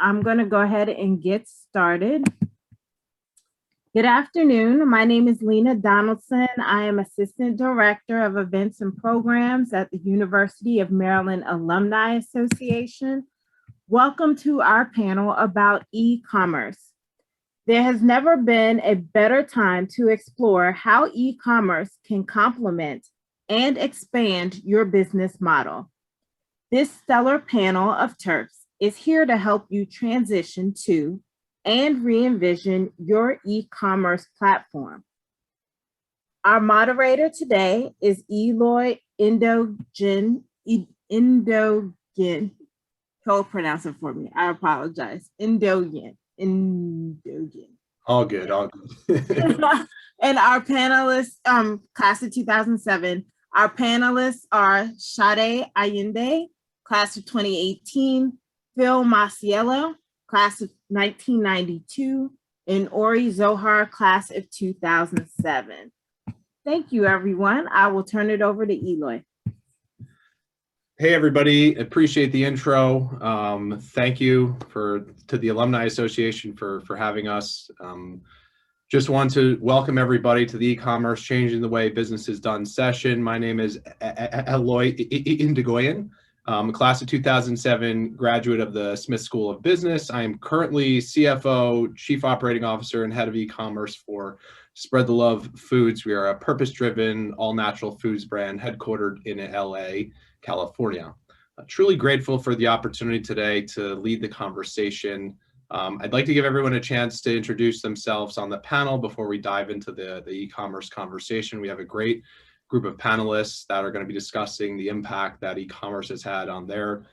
I'm going to go ahead and get started. Good afternoon. My name is Lena Donaldson. I am Assistant Director of Events and Programs at the University of Maryland Alumni Association. Welcome to our panel about e-commerce. There has never been a better time to explore how e-commerce can complement and expand your business model. This stellar panel of Terps is here to help you transition to and re-envision your e-commerce platform. Our moderator today is Eloy Yndigoyen. Hold, pronounce it for me. I apologize. Yndigoyen. All good, all good. And our panelists, class of 2007, our panelists are Sade Ayinde, class of 2018, Phil Masiello, class of 1992, and Ori Zohar, class of 2007. Thank you, everyone. I will turn it over to Eloy. Hey, everybody. Appreciate the intro. Thank you to the Alumni Association for having us. Just want to welcome everybody to the e-commerce Changing the Way Business is Done session. My name is Eloy Yndigoyen. I'm a class of 2007 graduate of the Smith School of Business. I am currently CFO, Chief Operating Officer, and Head of E-commerce for Spread the Love Foods. We are a purpose-driven, all-natural foods brand headquartered in LA, California. Truly grateful for the opportunity today to lead the conversation. I'd like to give everyone a chance to introduce themselves on the panel before we dive into the e-commerce conversation. We have a great group of panelists that are going to be discussing the impact that e-commerce has had on their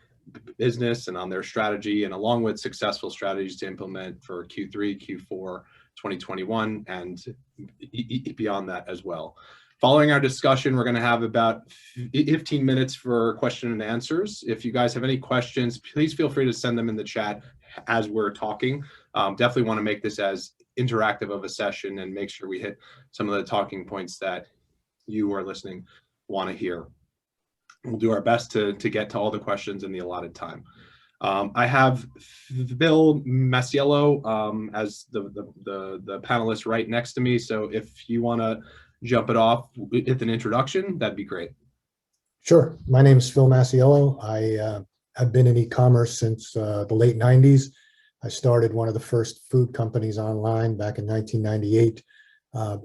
business and on their strategy, and along with successful strategies to implement for Q3, Q4, 2021, and beyond that as well. Following our discussion, we're going to have about 15 minutes for question and answers. If you guys have any questions, please feel free to send them in the chat as we're talking. Definitely want to make this as interactive of a session and make sure we hit some of the talking points that you are listening want to hear. We'll do our best to get to all the questions in the allotted time. I have Phil Masiello as the panelist right next to me. So if you want to jump it off with an introduction, that'd be great. Sure. My name is Phil Masiello. I have been in e-commerce since the late 90s. I started one of the first food companies online back in 1998,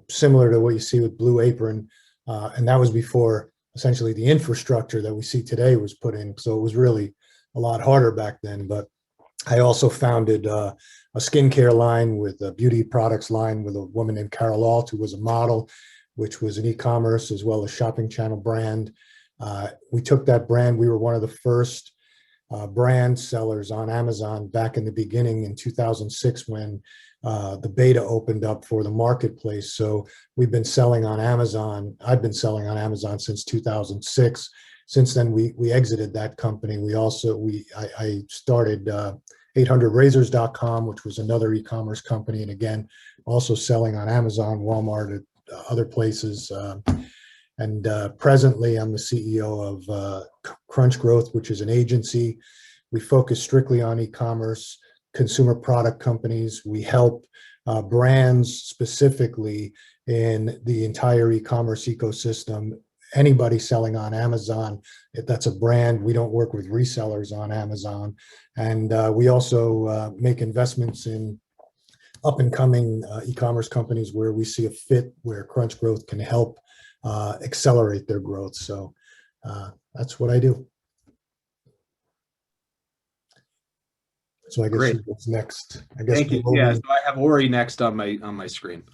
similar to what you see with Blue Apron. And that was before essentially the infrastructure that we see today was put in. So it was really a lot harder back then. But I also founded a skincare line with a beauty products line with a woman named Carol Alt, who was a model, which was an e-commerce as well as shopping channel brand. We took that brand. We were one of the first brand sellers on Amazon back in the beginning in 2006 when the beta opened up for the marketplace. So we've been selling on Amazon. I've been selling on Amazon since 2006. Since then, we exited that company. I started 800razors.com, which was another e-commerce company. And again, also selling on Amazon, Walmart, other places. And presently, I'm the CEO of Crunch Growth, which is an agency. We focus strictly on e-commerce, consumer product companies. We help brands specifically in the entire e-commerce ecosystem. Anybody selling on Amazon, if that's a brand, we don't work with resellers on Amazon. And we also make investments in up and coming e-commerce companies where we see a fit where Crunch Growth can help accelerate their growth. So that's what I do. So I guess what's next? I guess. Thank you. Yeah, so I have Ori next on my screen.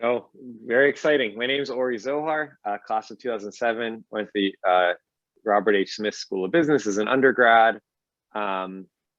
Oh, very exciting. My name is Ori Zohar, class of 2007, went to the Robert H. Smith School of Business as an undergrad.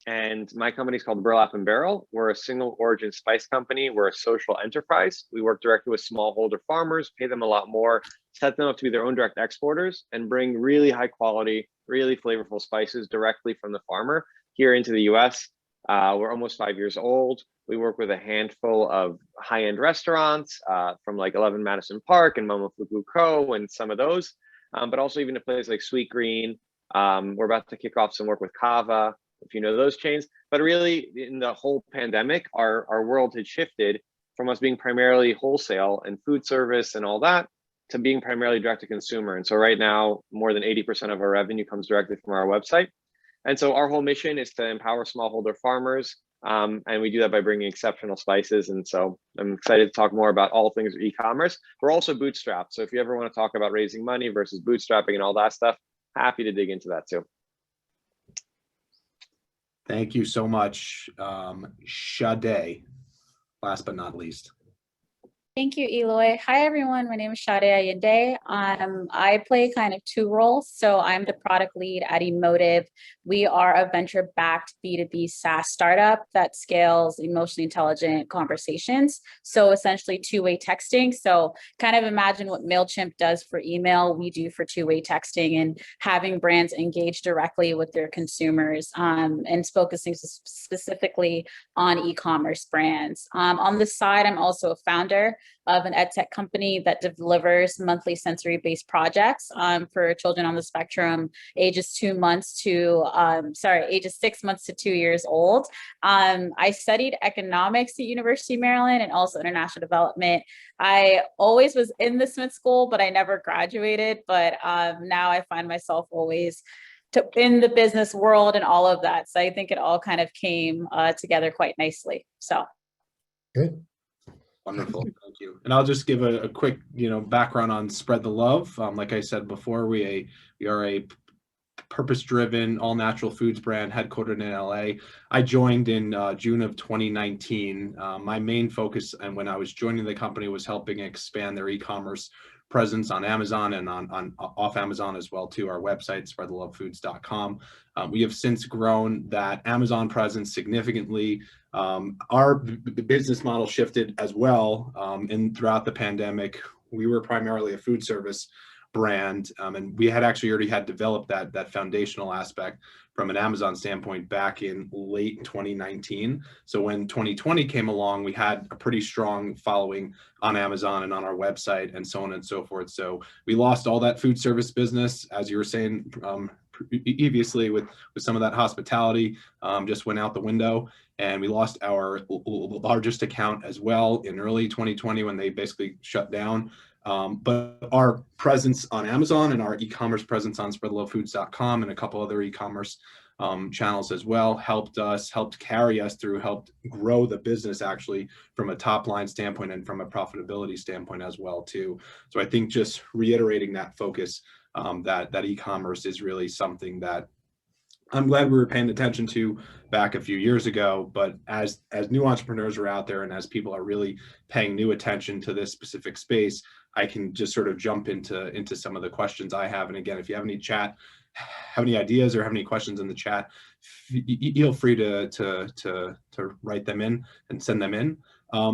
And my company is called Burlap and Barrel. We're a single origin spice company. We're a social enterprise. We work directly with smallholder farmers, pay them a lot more, set them up to be their own direct exporters, and bring really high quality, really flavorful spices directly from the farmer here into the US. We're almost 5 years old. We work with a handful of high-end restaurants from like 11 Madison Park and Momofuku Co. and some of those, but also even a place like Sweet Green. We're about to kick off some work with Kava. if you know those chains. But really, in the whole pandemic, our world had shifted from us being primarily wholesale and food service and all that to being primarily direct to consumer. And so right now, more than 80% of our revenue comes directly from our website. And so our whole mission is to empower smallholder farmers. And we do that by bringing exceptional spices. And so I'm excited to talk more about all things e-commerce. We're also bootstrapped. So if you ever want to talk about raising money versus bootstrapping and all that stuff, happy to dig into that too. Thank you so much, Sade, last but not least. Thank you, Eloy. Hi, everyone. My name is Sade Ayinde. I play kind of two roles. So I'm the product lead at Emotive. We are a venture-backed B2B SaaS startup that scales emotionally intelligent conversations. So essentially two-way texting. So kind of imagine what MailChimp does for email, we do for two-way texting, and having brands engage directly with their consumers, and focusing specifically on e-commerce brands. On the side, I'm also a founder of an edtech company that delivers monthly sensory-based projects for children on the spectrum, ages 6 months to 2 years old. I studied economics at University of Maryland and also international development. I always was in the Smith School, but I never graduated. But now I find myself always in the business world and all of that. So I think it all kind of came together quite nicely. So. Good. Wonderful, thank you. And I'll just give a quick, background on Spread the Love. Like I said before, we are a purpose-driven, all-natural foods brand headquartered in LA. I joined in June of 2019. My main focus, and when I was joining the company, was helping expand their e-commerce presence on Amazon and on off Amazon as well too. Our website, spreadthelovefoods.com. We have since grown that Amazon presence significantly. Our business model shifted as well, and throughout the pandemic, we were primarily a food service brand, and we had actually already had developed that foundational aspect from an Amazon standpoint back in late 2019. So when 2020 came along, we had a pretty strong following on Amazon and on our website and so on and so forth. So we lost all that food service business, as you were saying previously, with some of that hospitality just went out the window. And we lost our largest account as well in early 2020 when they basically shut down. But our presence on Amazon and our e-commerce presence on spreadthelovefoods.com and a couple other e-commerce channels as well helped carry us through, helped grow the business actually from a top line standpoint and from a profitability standpoint as well too. So I think just reiterating that focus, that e-commerce is really something that I'm glad we were paying attention to back a few years ago, but as new entrepreneurs are out there and as people are really paying new attention to this specific space, I can just sort of jump into some of the questions I have. And again, if you have any ideas or have any questions in the chat, feel free to write them in and send them in.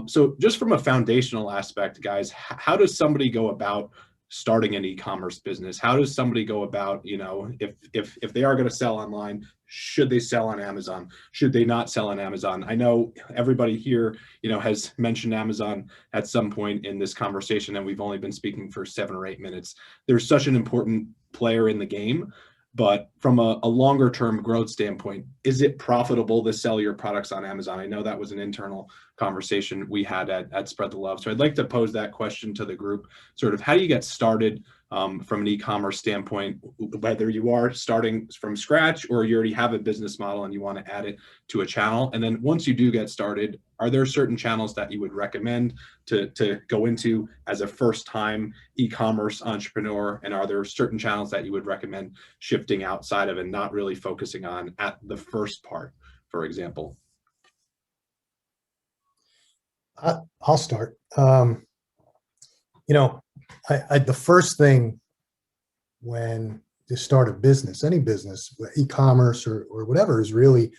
So just from a foundational aspect, guys, how does somebody go about starting an e-commerce business? How does somebody go about, if they are going to sell online, should they sell on Amazon? Should they not sell on Amazon? I know everybody here, has mentioned Amazon at some point in this conversation, and we've only been speaking for 7 or 8 minutes. They're such an important player in the game, but from a longer term growth standpoint, is it profitable to sell your products on Amazon? I know that was an internal conversation we had at Spread the Love. So I'd like to pose that question to the group, sort of how do you get started from an e-commerce standpoint, whether you are starting from scratch or you already have a business model and you want to add it to a channel. And then once you do get started, are there certain channels that you would recommend to go into as a first-time e-commerce entrepreneur? And are there certain channels that you would recommend shifting outside of and not really focusing on at the first part, for example? I'll start. The first thing when you start a business, any business, e-commerce or whatever, is really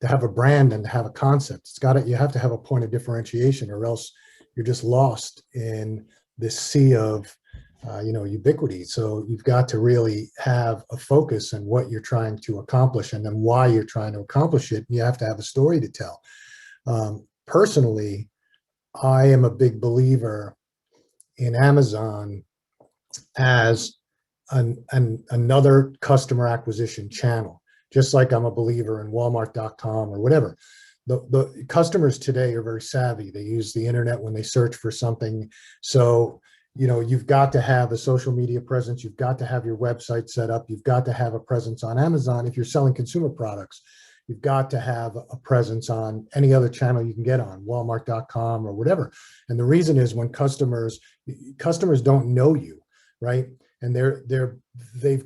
to have a brand and to have a concept. You have to have a point of differentiation, or else you're just lost in this sea of, ubiquity. So you've got to really have a focus on what you're trying to accomplish and then why you're trying to accomplish it. You have to have a story to tell. Personally, I am a big believer in Amazon as another customer acquisition channel. just like I'm a believer in Walmart.com or whatever. The customers today are very savvy. They use the internet when they search for something. So, you've got to have a social media presence. You've got to have your website set up. You've got to have a presence on Amazon. If you're selling consumer products, you've got to have a presence on any other channel you can get on, Walmart.com or whatever. And the reason is when customers don't know you, right? And they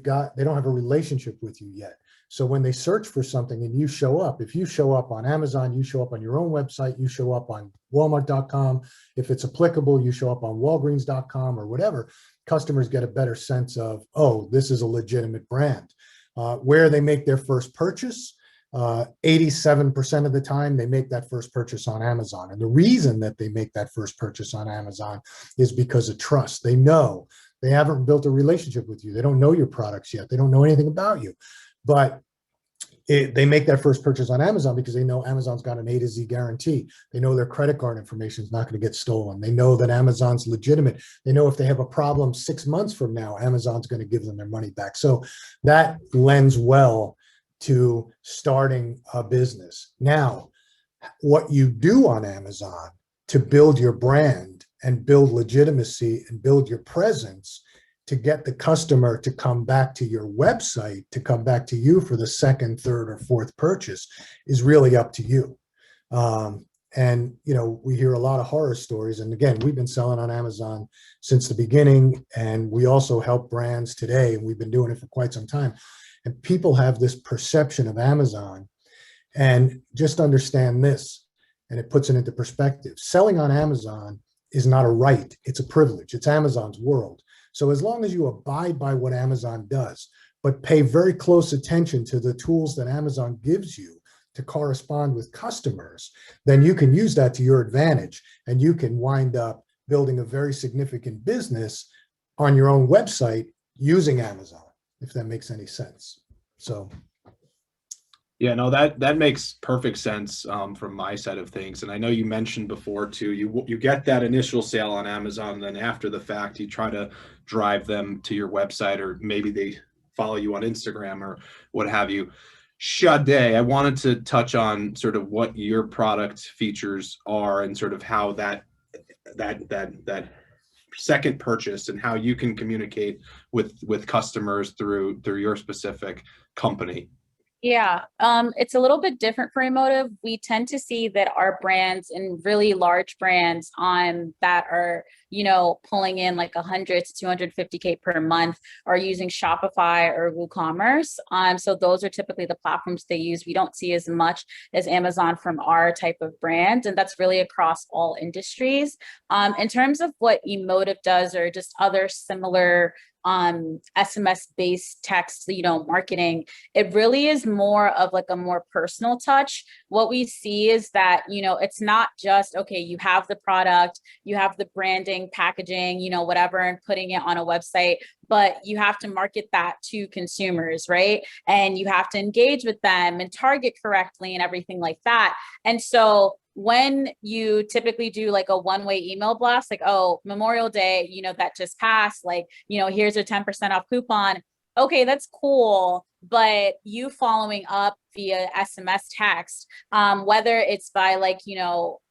don't have a relationship with you yet. So when they search for something and you show up, if you show up on Amazon, you show up on your own website, you show up on Walmart.com, if it's applicable, you show up on Walgreens.com or whatever, customers get a better sense of, oh, this is a legitimate brand. Where they make their first purchase, 87% of the time they make that first purchase on Amazon. And the reason that they make that first purchase on Amazon is because of trust. They know they haven't built a relationship with you. They don't know your products yet. They don't know anything about you. But they make that first purchase on Amazon because they know Amazon's got an A to Z guarantee. They know their credit card information is not going to get stolen. They know that Amazon's legitimate. They know if they have a problem 6 months from now, Amazon's going to give them their money back. So that lends well to starting a business. Now, what you do on Amazon to build your brand and build legitimacy and build your presence to get the customer to come back to your website, to come back to you for the second, third, or fourth purchase is really up to you. And, we hear a lot of horror stories. And again, we've been selling on Amazon since the beginning, and we also help brands today, and we've been doing it for quite some time. And people have this perception of Amazon, and just understand this, and it puts it into perspective. Selling on Amazon is not a right, it's a privilege. It's Amazon's world. So as long as you abide by what Amazon does, but pay very close attention to the tools that Amazon gives you to correspond with customers, then you can use that to your advantage, and you can wind up building a very significant business on your own website using Amazon, if that makes any sense. So. Yeah, no, that makes perfect sense from my side of things. And I know you mentioned before too, you get that initial sale on Amazon, and then after the fact, you try to drive them to your website, or maybe they follow you on Instagram or what have you. Sade, I wanted to touch on sort of what your product features are and sort of how that second purchase and how you can communicate with customers through your specific company. Yeah, it's a little bit different for Emotive. We tend to see that our brands and really large brands that are, pulling in like 100 to 250K per month are using Shopify or WooCommerce. So those are typically the platforms they use. We don't see as much as Amazon from our type of brand, and that's really across all industries. In terms of what Emotive does or just other similar SMS-based text, marketing, it really is more of like a more personal touch. What we see is that, it's not just, okay, you have the product, you have the branding, packaging, whatever, and putting it on a website, but you have to market that to consumers, right? And you have to engage with them and target correctly and everything like that. And so when you typically do like a one-way email blast, like, oh, Memorial Day, that just passed, like, here's a 10% off coupon. Okay, that's cool. But you following up via SMS text, whether it's by like,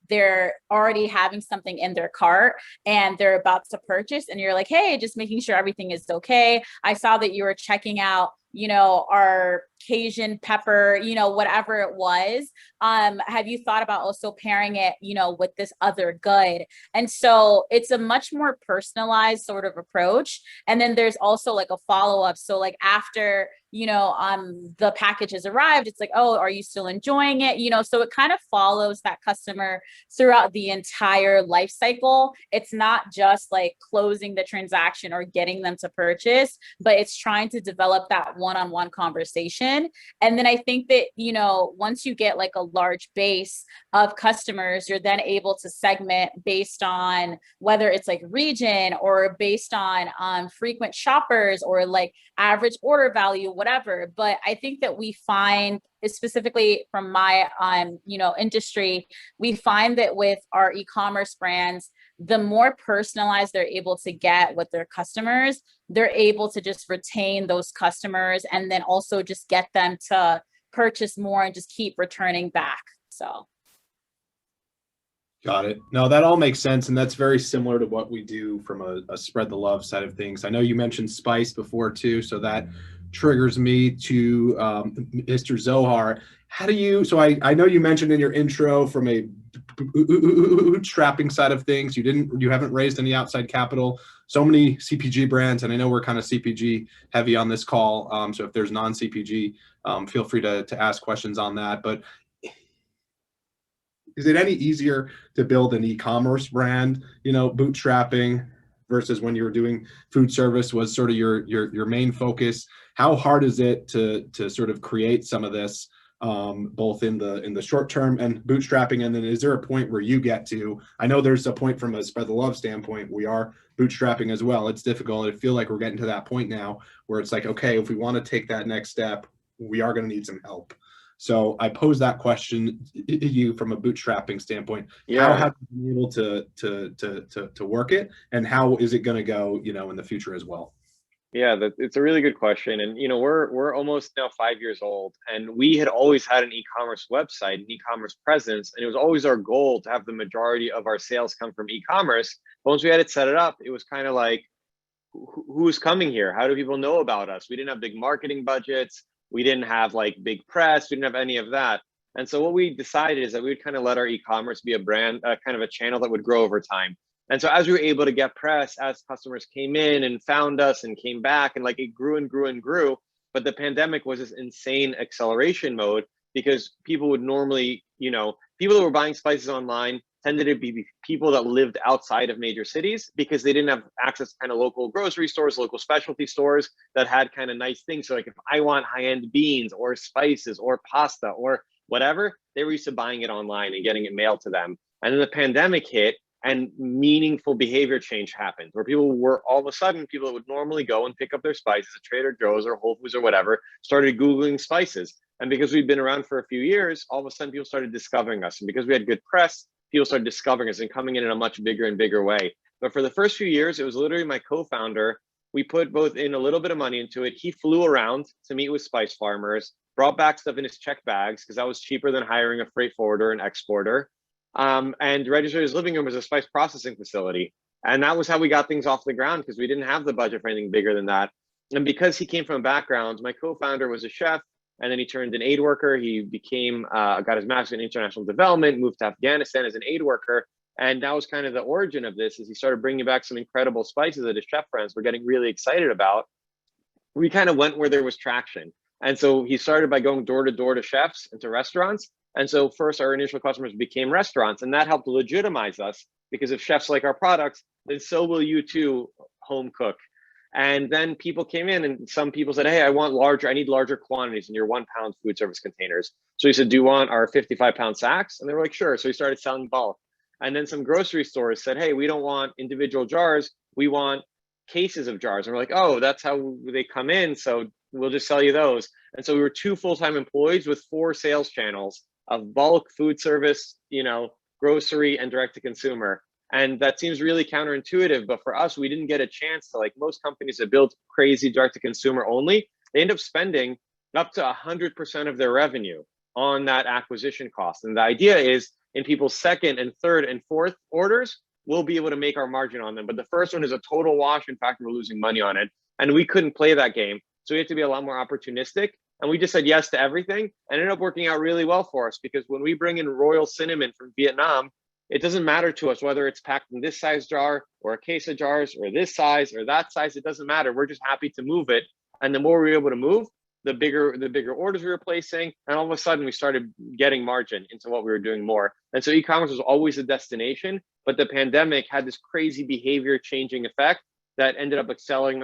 they're already having something in their cart and they're about to purchase, and you're like, hey, just making sure everything is okay. I saw that you were checking out, our Cajun pepper, whatever it was. Have you thought about also pairing it, with this other good? And so it's a much more personalized sort of approach. And then there's also like a follow-up. So like after, the package has arrived, it's like, oh, are you still enjoying it? So it kind of follows that customer throughout the entire life cycle. It's not just like closing the transaction or getting them to purchase, but it's trying to develop that one-on-one conversation. And then I think that, once you get like a large base of customers, you're then able to segment based on whether it's like region or based on frequent shoppers or like average order value, whatever. But I think that we find specifically from my industry, we find that with our e-commerce brands, the more personalized they're able to get with their customers, they're able to just retain those customers and then also just get them to purchase more and just keep returning back. So. Got it. No, that all makes sense. And that's very similar to what we do from a spread the love side of things. I know you mentioned spice before too, so that triggers me to Mr. Zohar. How do you, so I know you mentioned in your intro from a bootstrapping side of things, you haven't raised any outside capital. So many CPG brands, and I know we're kind of CPG heavy on this call. So if there's non-CPG, feel free to ask questions on that. But is it any easier to build an e-commerce brand, bootstrapping versus when you were doing food service was sort of your main focus? How hard is it to sort of create some of this, both in the short term and bootstrapping? And then is there a point where you get to, I know there's a point from a spread the love standpoint, we are bootstrapping as well. It's difficult. I feel like we're getting to that point now where it's like, okay, if we want to take that next step, we are going to need some help. So I pose that question to you from a bootstrapping standpoint. Yeah. How have you been able to work it, and how is it going to go, in the future as well? Yeah, it's a really good question. And, we're almost now 5 years old, and we had always had an e-commerce website, an e-commerce presence. And it was always our goal to have the majority of our sales come from e-commerce. But once we had it set it up, it was kind of like, who's coming here? How do people know about us? We didn't have big marketing budgets. We didn't have like big press. We didn't have any of that. And so what we decided is that we would kind of let our e-commerce be a brand, kind of a channel that would grow over time. And so as we were able to get press, as customers came in and found us and came back, and like it grew and grew and grew. But the pandemic was this insane acceleration mode, because people would normally, people that were buying spices online tended to be people that lived outside of major cities, because they didn't have access to kind of local grocery stores, local specialty stores that had kind of nice things. So like if I want high-end beans or spices or pasta or whatever, they were used to buying it online and getting it mailed to them. And then the pandemic hit, and meaningful behavior change happened, where people were all of a sudden, people that would normally go and pick up their spices at Trader Joe's or Whole Foods or whatever, started Googling spices. And because we'd been around for a few years, all of a sudden people started discovering us. And because we had good press, people started discovering us and coming in a much bigger and bigger way. But for the first few years, it was literally my co-founder. We put both in a little bit of money into it. He flew around to meet with spice farmers, brought back stuff in his check bags, because that was cheaper than hiring a freight forwarder and exporter, and registered his living room as a spice processing facility. And that was how we got things off the ground, because we didn't have the budget for anything bigger than that. And because he came from a background, my co-founder was a chef, and then he turned an aid worker. He became, got his master's in international development, moved to Afghanistan as an aid worker. And that was kind of the origin of this, is he started bringing back some incredible spices that his chef friends were getting really excited about. We kind of went where there was traction. And so he started by going door to door to chefs and to restaurants. And so first our initial customers became restaurants, and that helped legitimize us, because if chefs like our products, then so will you too, home cook. And then people came in, and some people said, hey, I need larger quantities in your 1 pound food service containers. So he said, do you want our 55 pound sacks? And they were like, sure. So he started selling bulk. And then some grocery stores said, hey, we don't want individual jars. We want cases of jars. And we're like, oh, that's how they come in. So we'll just sell you those. And so we were 2 full-time employees with 4 sales channels of bulk, food service, grocery, and direct to consumer. And that seems really counterintuitive, but for us, we didn't get a chance to, like most companies that build crazy direct to consumer only, they end up spending up to 100% of their revenue on that acquisition cost. And the idea is, in people's second and third and fourth orders, we'll be able to make our margin on them. But the first one is a total wash. In fact, we're losing money on it. And we couldn't play that game. So we have to be a lot more opportunistic. And we just said yes to everything, and ended up working out really well for us, because when we bring in royal cinnamon from Vietnam, it doesn't matter to us whether it's packed in this size jar or a case of jars or this size or that size. It doesn't matter. We're just happy to move it. And the more we were able to move, the bigger orders we were placing. And all of a sudden we started getting margin into what we were doing more. And so e-commerce was always a destination, but the pandemic had this crazy behavior changing effect that ended up accelerating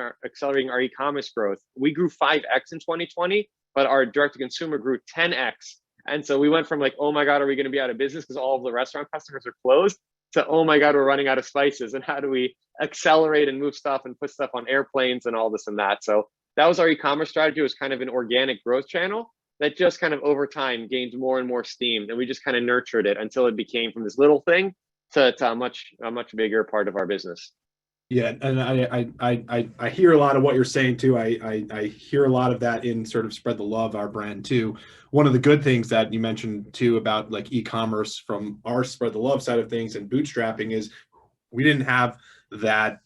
our e-commerce growth. We grew 5x in 2020, but our direct to consumer grew 10x. And so we went from like, oh my God, are we going to be out of business because all of the restaurant customers are closed, to, oh my God, we're running out of spices. And how do we accelerate and move stuff and put stuff on airplanes and all this and that? So that was our e-commerce strategy. It was kind of an organic growth channel. that just kind of over time gained more and more steam, and we just kind of nurtured it until it became from this little thing to a much bigger part of our business. Yeah, and I hear a lot of what you're saying too. I hear a lot of that in sort of Spread the Love, our brand too. One of the good things that you mentioned too about like e-commerce from our Spread the Love side of things and bootstrapping is we didn't have that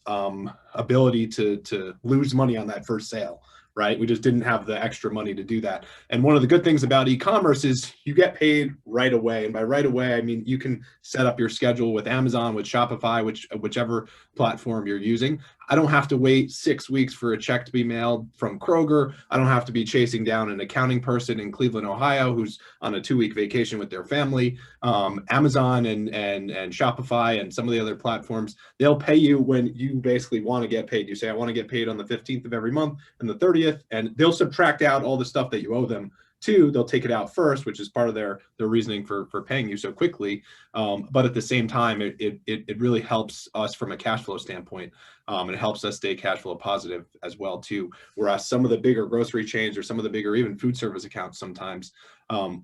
ability to lose money on that first sale, right? We just didn't have the extra money to do that. And one of the good things about e-commerce is you get paid right away. And by right away, I mean, you can set up your schedule with Amazon, with Shopify, whichever platform you're using. I don't have to wait 6 weeks for a check to be mailed from Kroger. I don't have to be chasing down an accounting person in Cleveland, Ohio, who's on a 2-week vacation with their family. Amazon and Shopify and some of the other platforms, they'll pay you when you basically want to get paid. You say, I want to get paid on the 15th of every month and the 30th, and they'll subtract out all the stuff that you owe them too. They'll take it out first, which is part of their reasoning for paying you so quickly. But at the same time, it really helps us from a cash flow standpoint. It helps us stay cash flow positive as well too. Whereas some of the bigger grocery chains or some of the bigger even food service accounts sometimes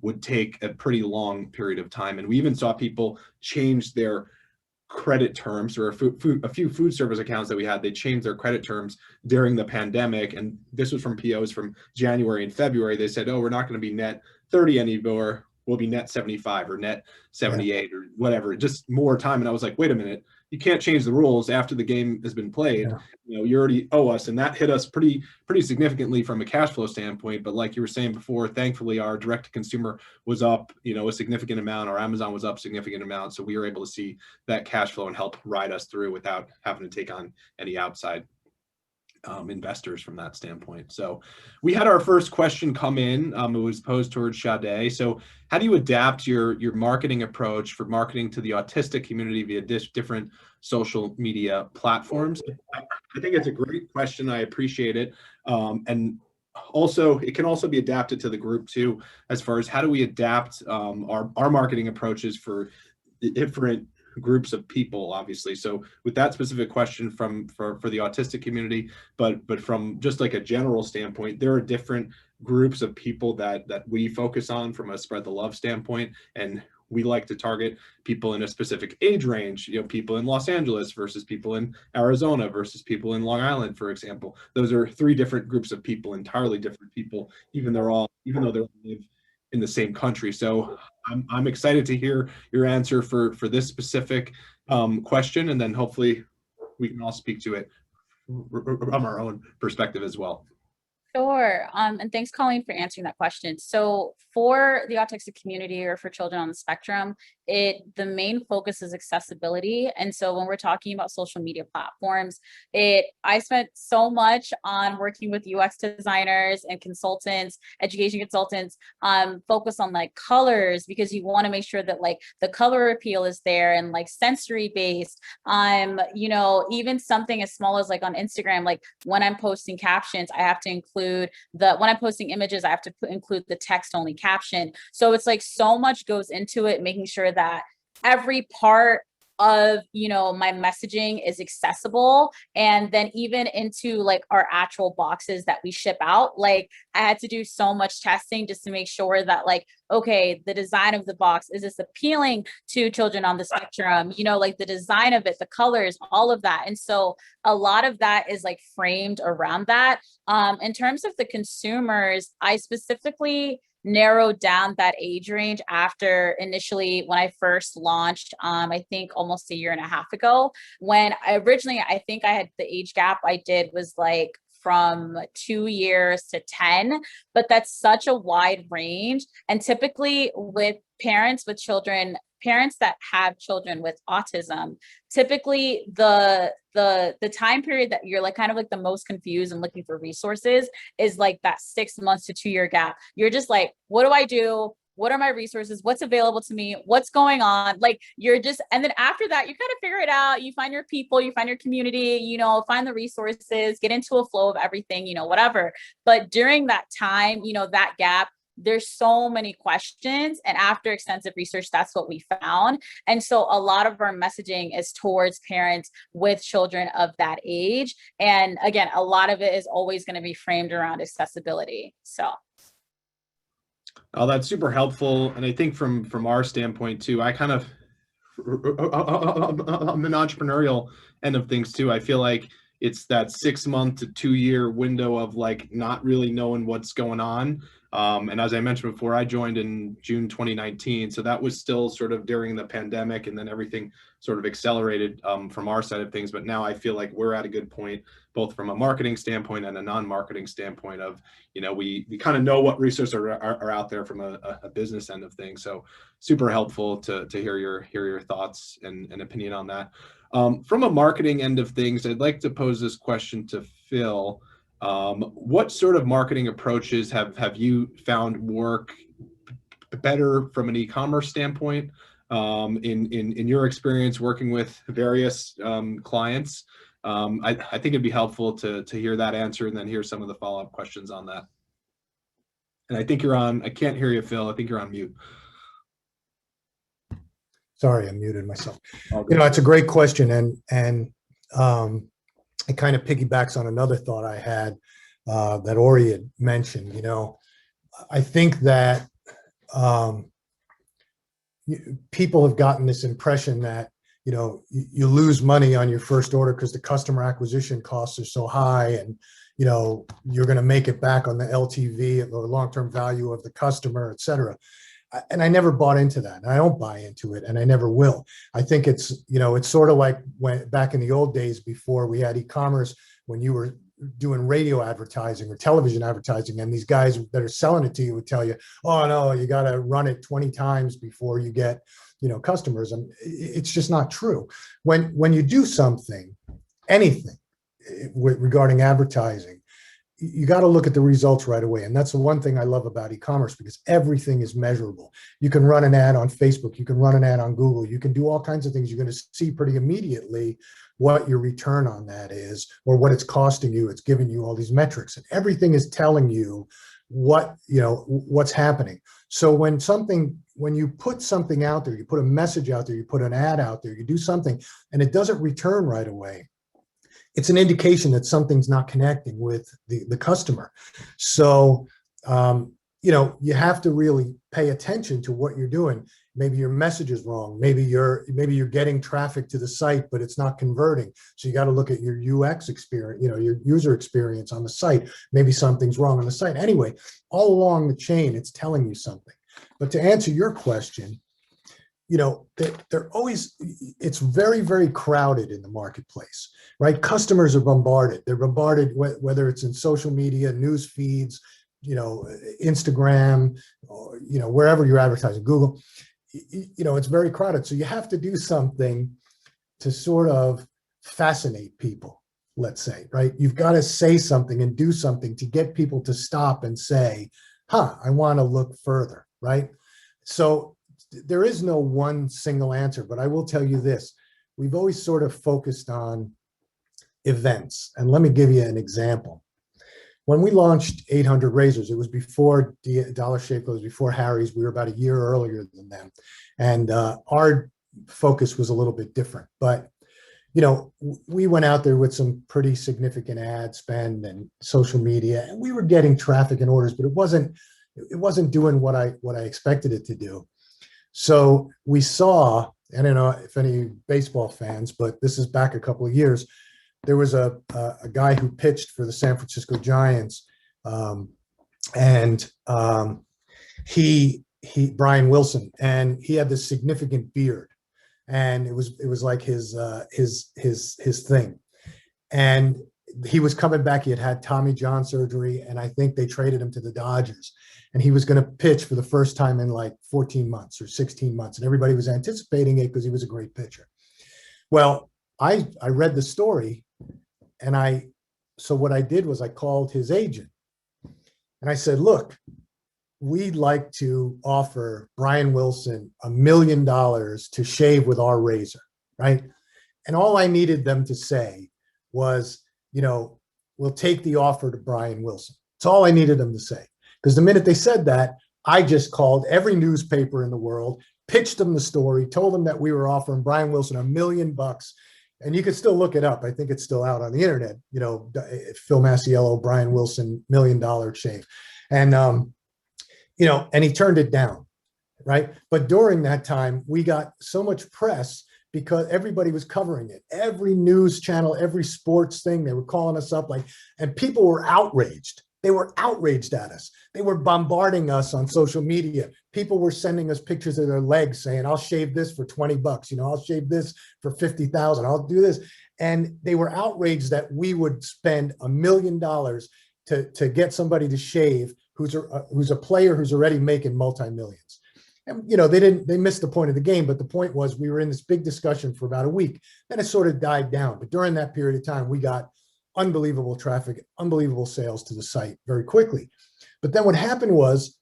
would take a pretty long period of time. And we even saw people change their credit terms, or a few food service accounts that we had, they changed their credit terms during the pandemic. And this was from POs from January and February. They said, oh, we're not going to be net 30 anymore. We'll be net 75 or net 78 or whatever, just more time. And I was like, wait a minute, you can't change the rules after the game has been played. Yeah. You know, you already owe us. And that hit us pretty significantly from a cash flow standpoint. But like you were saying before, thankfully our direct to consumer was up, you know, a significant amount. Our Amazon was up a significant amount. So we were able to see that cash flow and help ride us through without having to take on any outside investors from that standpoint. So we had our first question come in. It was posed towards Sade. So how do you adapt your marketing approach for marketing to the autistic community via different social media platforms? I think it's a great question. I appreciate it. And also, it can also be adapted to the group too, as far as how do we adapt our marketing approaches for the different groups of people, obviously. So with that specific question for the autistic community, but from just like a general standpoint, there are different groups of people that we focus on from a Spread the Love standpoint. And we like to target people in a specific age range, you know, people in Los Angeles versus people in Arizona versus people in Long Island, for example. Those are 3 different groups of people, entirely different people, even though they live in the same country. So I'm excited to hear your answer for this specific question, and then hopefully we can all speak to it from our own perspective as well. Sure. And thanks, Colleen, for answering that question. So for the autistic community or for children on the spectrum, the main focus is accessibility. And so when we're talking about social media platforms, I spent so much on working with UX designers and consultants, education consultants, focus on like colors, because you want to make sure that like the color appeal is there and like sensory based. You know, even something as small as like on Instagram, like when I'm posting captions, I have to include when I'm posting images, I have to include the text only caption. So it's like so much goes into it, making sure that every part of, you know, my messaging is accessible. And then even into like our actual boxes that we ship out, like I had to do so much testing just to make sure that like, okay, the design of the box, is this appealing to children on the spectrum? You know, like the design of it, the colors, all of that. And so a lot of that is like framed around that. In terms of the consumers, I specifically narrowed down that age range after initially when I first launched, I think almost a year and a half ago, when I think I had the age gap I did was like from 2 years to 10, but that's such a wide range. And typically with parents with children, parents that have children with autism, typically the time period that you're like kind of like the most confused and looking for resources is like that 6 months to 2 year gap. You're just like, what do I do? What are my resources? What's available to me? What's going on? Like you're just, and then after that, you kind of figure it out. You find your people, you find your community, you know, find the resources, get into a flow of everything, you know, whatever. But during that time, you know, that gap, there's so many questions. And after extensive research, that's what we found. And so a lot of our messaging is towards parents with children of that age. And again, a lot of it is always going to be framed around accessibility. So. Oh, that's super helpful. And I think from our standpoint too, I kind of on the entrepreneurial end of things too. I feel like it's that 6 month to 2 year window of like not really knowing what's going on. And as I mentioned before, I joined in June 2019. So that was still sort of during the pandemic, and then everything sort of accelerated from our side of things. But now I feel like we're at a good point, both from a marketing standpoint and a non-marketing standpoint of, we kind of know what resources are out there from a business end of things. So super helpful to hear your thoughts and opinion on that. From a marketing end of things, I'd like to pose this question to Phil. What sort of marketing approaches have you found work better from an e-commerce standpoint in your experience working with various clients? I think it'd be helpful to hear that answer and then hear some of the follow-up questions on that. And I think you're on, I can't hear you, Phil. I think you're on mute. Sorry, I muted myself. It's a great question, and it kind of piggybacks on another thought I had that Ori had mentioned. I think that people have gotten this impression that you lose money on your first order because the customer acquisition costs are so high, and you're going to make it back on the LTV or long-term value of the customer, et cetera. And I never bought into that, and I don't buy into it, and I never will. I think it's sort of like when back in the old days before we had e-commerce, when you were doing radio advertising or television advertising, and these guys that are selling it to you would tell you, oh no, you got to run it 20 times before you get customers. And it's just not true. When you do something, anything regarding advertising, you got to look at the results right away. And that's the one thing I love about e-commerce, because everything is measurable. You can run an ad on Facebook, you can run an ad on Google, you can do all kinds of things. You're going to see pretty immediately what your return on that is, or what it's costing you. It's giving you all these metrics, and everything is telling you what's happening. So when you put something out there, you put a message out there, you put an ad out there, you do something, and it doesn't return right away, it's an indication that something's not connecting with the customer. So, you have to really pay attention to what you're doing. Maybe your message is wrong. Maybe you're getting traffic to the site, but it's not converting. So you got to look at your UX experience, your user experience on the site. Maybe something's wrong on the site. Anyway, all along the chain, it's telling you something. But to answer your question, it's very, very crowded in the marketplace, right? Customers are bombarded. They're bombarded, whether it's in social media, news feeds, Instagram, or, wherever you're advertising, Google, it's very crowded. So you have to do something to sort of fascinate people, let's say, right? You've got to say something and do something to get people to stop and say, I want to look further, right? So there is no one single answer, but I will tell you this. We've always sort of focused on events. And let me give you an example. When we launched 800 Razors, it was before Dollar Shave Club, it was before Harry's. We were about a year earlier than them. And our focus was a little bit different. But, we went out there with some pretty significant ad spend and social media, and we were getting traffic and orders, but it wasn't doing what I expected it to do. So we saw, I don't know if any baseball fans, but this is back a couple of years, there was a guy who pitched for the San Francisco Giants, and Brian Wilson, and he had this significant beard, and it was like his thing. And he was coming back. He had Tommy John surgery, and I think they traded him to the Dodgers. And he was going to pitch for the first time in like 14 months or 16 months. And everybody was anticipating it because he was a great pitcher. Well, I read the story, and so what I did was I called his agent, and I said, look, we'd like to offer Brian Wilson $1 million to shave with our razor, right? And all I needed them to say was, we'll take the offer to Brian Wilson. That's all I needed them to say. Because the minute they said that, I just called every newspaper in the world, pitched them the story, told them that we were offering Brian Wilson $1 million. And you can still look it up. I think it's still out on the internet, Phil Masiello, Brian Wilson, $1 million shave. And, and he turned it down, right? But during that time, we got so much press because everybody was covering it. Every news channel, every sports thing, they were calling us up and people were outraged. They were outraged at us. They were bombarding us on social media. People were sending us pictures of their legs saying, I'll shave this for 20 bucks. I'll shave this for 50,000. I'll do this. And they were outraged that we would spend $1 million to get somebody to shave who's a player who's already making multi-millions. And, they missed the point of the game, but the point was we were in this big discussion for about a week. Then it sort of died down. But during that period of time, we got unbelievable traffic, unbelievable sales to the site very quickly. But then what happened was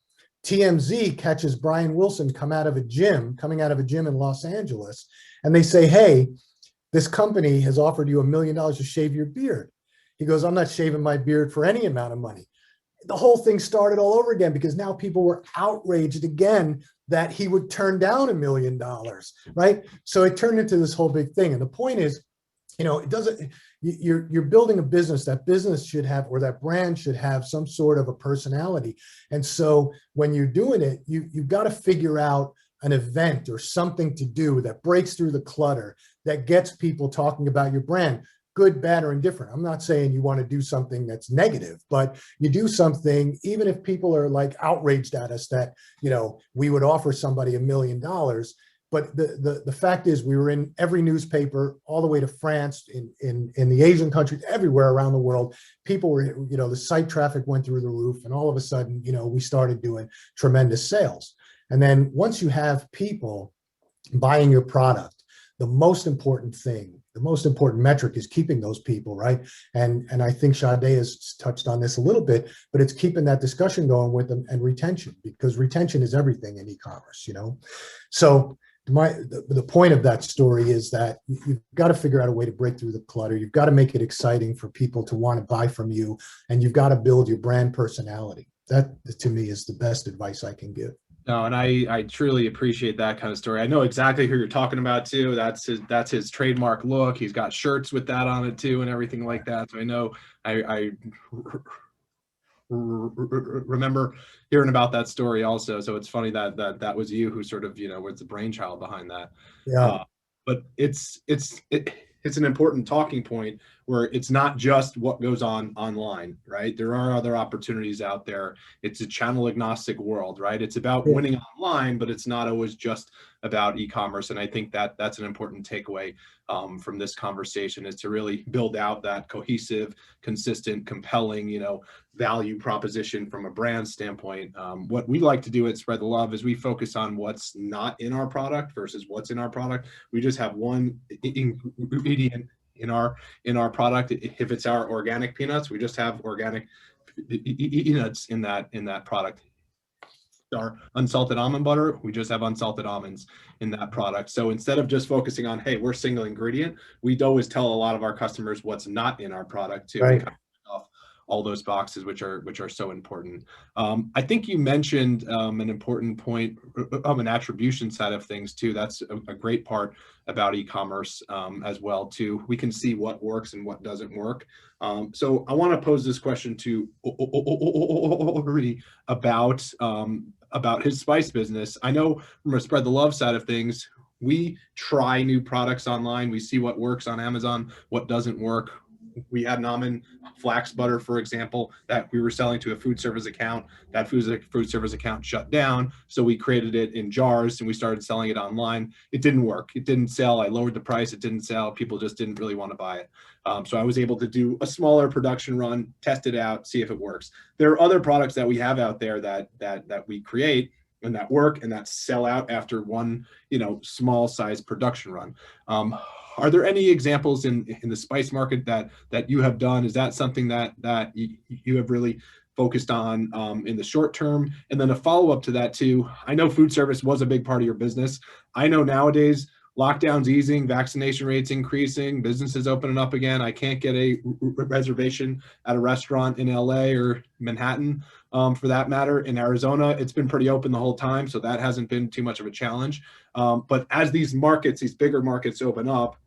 TMZ catches Brian Wilson coming out of a gym in Los Angeles, and they say, hey, this company has offered you $1 million to shave your beard. He goes, I'm not shaving my beard for any amount of money. The whole thing started all over again because now people were outraged again that he would turn down $1 million, right? So it turned into this whole big thing. And the point is, it doesn't, you're building a business. That business should have, or that brand should have some sort of a personality. And so when you're doing it, you've got to figure out an event or something to do that breaks through the clutter, that gets people talking about your brand, good, bad, or indifferent. I'm not saying you want to do something that's negative, but you do something, even if people are outraged at us that, we would offer somebody $1 million. But the fact is, we were in every newspaper all the way to France, in the Asian countries, everywhere around the world. People were, the site traffic went through the roof, and all of a sudden, we started doing tremendous sales. And then once you have people buying your product, the most important metric is keeping those people, right? And I think Sade has touched on this a little bit, but it's keeping that discussion going with them, and retention, because retention is everything in e-commerce, So the point of that story is that you've got to figure out a way to break through the clutter. You've got to make it exciting for people to want to buy from you, and you've got to build your brand personality. That, to me, is the best advice I can give. No, and I truly appreciate that kind of story. I know exactly who you're talking about too. That's his trademark look. He's got shirts with that on it too, and everything like that. So I know I remember hearing about that story also. So it's funny that was you who sort of was the brainchild behind that. Yeah. But it's an important talking point where it's not just what goes on online, right? There are other opportunities out there. It's a channel agnostic world, right? It's about winning online, but it's not always just about e-commerce. And I think that's an important takeaway from this conversation, is to really build out that cohesive, consistent, compelling, value proposition from a brand standpoint. What we like to do at Spread the Love is we focus on what's not in our product versus what's in our product. We just have one ingredient in our product. If it's our organic peanuts, we just have organic peanuts in that product. Our unsalted almond butter, we just have unsalted almonds in that product. So instead of just focusing on, hey, we're single ingredient, we always tell a lot of our customers what's not in our product too. Right. All those boxes, which are so important. I think you mentioned an important point of an attribution side of things too. That's a great part about e-commerce as well too. We can see what works and what doesn't work. So I want to pose this question to Ori about his spice business. I know from a Spread the Love side of things, we try new products online. We see what works on Amazon, what doesn't work. We had an almond flax butter, for example, that we were selling to a food service account. That food service account shut down. So we created it in jars and we started selling it online. It didn't work. It didn't sell. I lowered the price. It didn't sell. People just didn't really want to buy it. So I was able to do a smaller production run, test it out, see if it works. There are other products that we have out there that we create and that work and that sell out after one, small size production run. Are there any examples in the spice market that you have done? Is that something that you have really focused on in the short term? And then a follow-up to that too, I know food service was a big part of your business. I know nowadays lockdowns easing, vaccination rates increasing, businesses opening up again. I can't get a reservation at a restaurant in LA or Manhattan for that matter. In Arizona, it's been pretty open the whole time, so that hasn't been too much of a challenge. But as these bigger markets open up,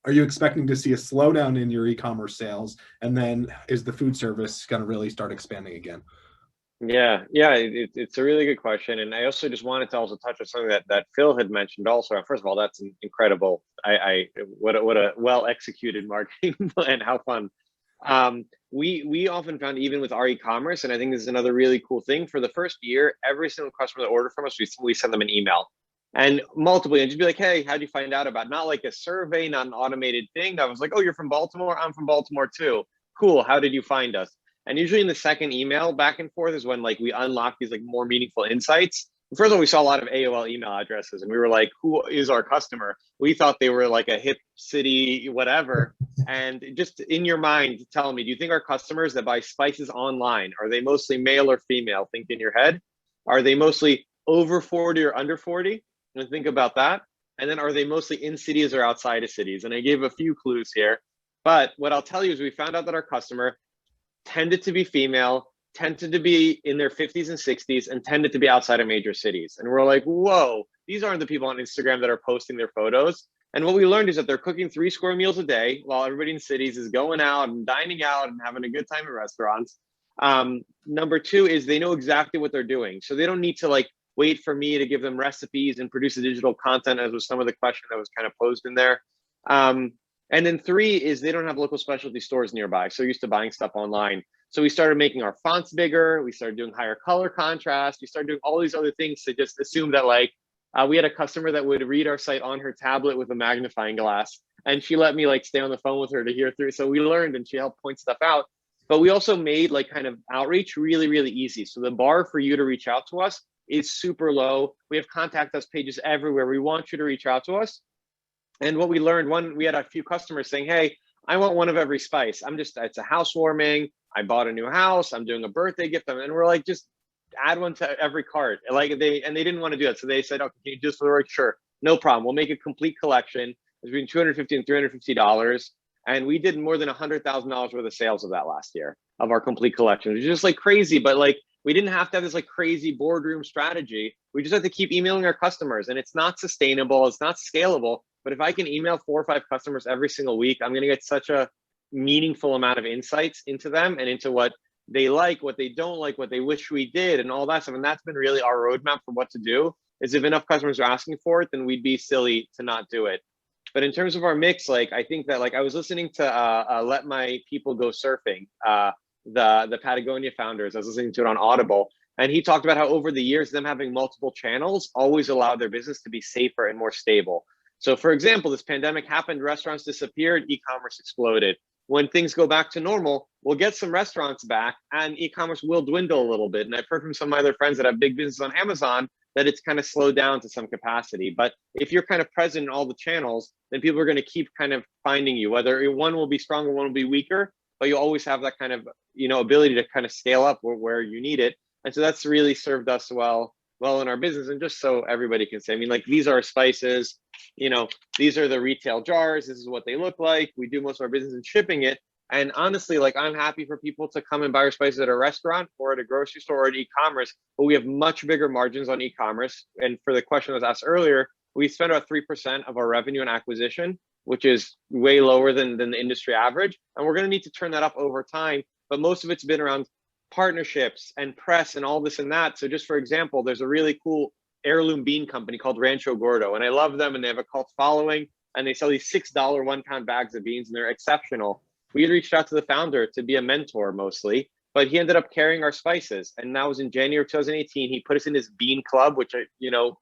are you expecting to see a slowdown in your e-commerce sales? And then is the food service going to really start expanding again? It's a really good question, and I also just wanted to also touch on something that Phil had mentioned. Also, first of all, that's incredible. What a well executed marketing plan. How fun. We often found, even with our e-commerce, and I think this is another really cool thing. For the first year, every single customer that ordered from us, we send them an email, and multiple, and just be like, hey, how'd you find out about? Not like a survey, not an automated thing. I was like, oh, you're from Baltimore. I'm from Baltimore too. Cool. How did you find us? And usually in the second email back and forth is when like we unlock these like more meaningful insights. First of all, we saw a lot of AOL email addresses, and we were like, who is our customer? We thought they were like a hip city, whatever. And just in your mind, tell me, do you think our customers that buy spices online, are they mostly male or female? Think in your head. Are they mostly over 40 or under 40? And think about that. And then are they mostly in cities or outside of cities? And I gave a few clues here. But what I'll tell you is we found out that our customer tended to be female, tended to be in their 50s and 60s, and tended to be outside of major cities. And we're like, whoa, these aren't the people on Instagram that are posting their photos. And what we learned is that they're cooking 3 square meals a day while everybody in cities is going out and dining out and having a good time at restaurants. Number 2 is they know exactly what they're doing. So they don't need to like wait for me to give them recipes and produce the digital content, as was some of the question that was kind of posed in there. And then 3 is they don't have local specialty stores nearby. So used to buying stuff online. So we started making our fonts bigger. We started doing higher color contrast. We started doing all these other things to just assume that like, we had a customer that would read our site on her tablet with a magnifying glass. And she let me like stay on the phone with her to hear through. So we learned, and she helped point stuff out. But we also made like kind of outreach really, really easy. So the bar for you to reach out to us is super low. We have contact us pages everywhere. We want you to reach out to us. And what we learned, we had a few customers saying, hey, I want one of every spice. it's a housewarming. I bought a new house. I'm doing a birthday gift. And we're like, just add one to every cart. Like they didn't want to do it. So they said, okay, can you do this for the work? Sure, no problem. We'll make a complete collection between $250 and $350. And we did more than $100,000 worth of sales of that last year of our complete collection. It was just like crazy, but like, we didn't have to have this like crazy boardroom strategy. We just had to keep emailing our customers, and it's not sustainable. It's not scalable. But if I can email 4 or 5 customers every single week, I'm going to get such a meaningful amount of insights into them and into what they like, what they don't like, what they wish we did, and all that stuff. And that's been really our roadmap for what to do. Is if enough customers are asking for it, then we'd be silly to not do it. But in terms of our mix, like I think that like I was listening to Let My People Go Surfing, the Patagonia founders. I was listening to it on Audible, and he talked about how over the years, them having multiple channels always allowed their business to be safer and more stable. So for example, this pandemic happened, restaurants disappeared, e-commerce exploded. When things go back to normal, we'll get some restaurants back and e-commerce will dwindle a little bit. And I've heard from some of my other friends that have big business on Amazon that it's kind of slowed down to some capacity. But if you're kind of present in all the channels, then people are going to keep kind of finding you, whether one will be stronger, one will be weaker, but you always have that kind of, ability to kind of scale up where you need it. And so that's really served us well in our business. And just so everybody can say, I mean, like, these are spices, these are the retail jars. This is what they look like. We do most of our business in shipping it. And honestly, like, I'm happy for people to come and buy our spices at a restaurant or at a grocery store or at e-commerce, but we have much bigger margins on e-commerce. And for the question that was asked earlier, we spend about 3% of our revenue on acquisition, which is way lower than the industry average. And we're going to need to turn that up over time. But most of it's been around partnerships and press and all this and that. So just for example, there's a really cool heirloom bean company called Rancho Gordo, and I love them, and they have a cult following, and they sell these $6 1-pound bags of beans, and they're exceptional. We had reached out to the founder to be a mentor mostly, but he ended up carrying our spices. And that was in January of 2018. He put us in his bean club, which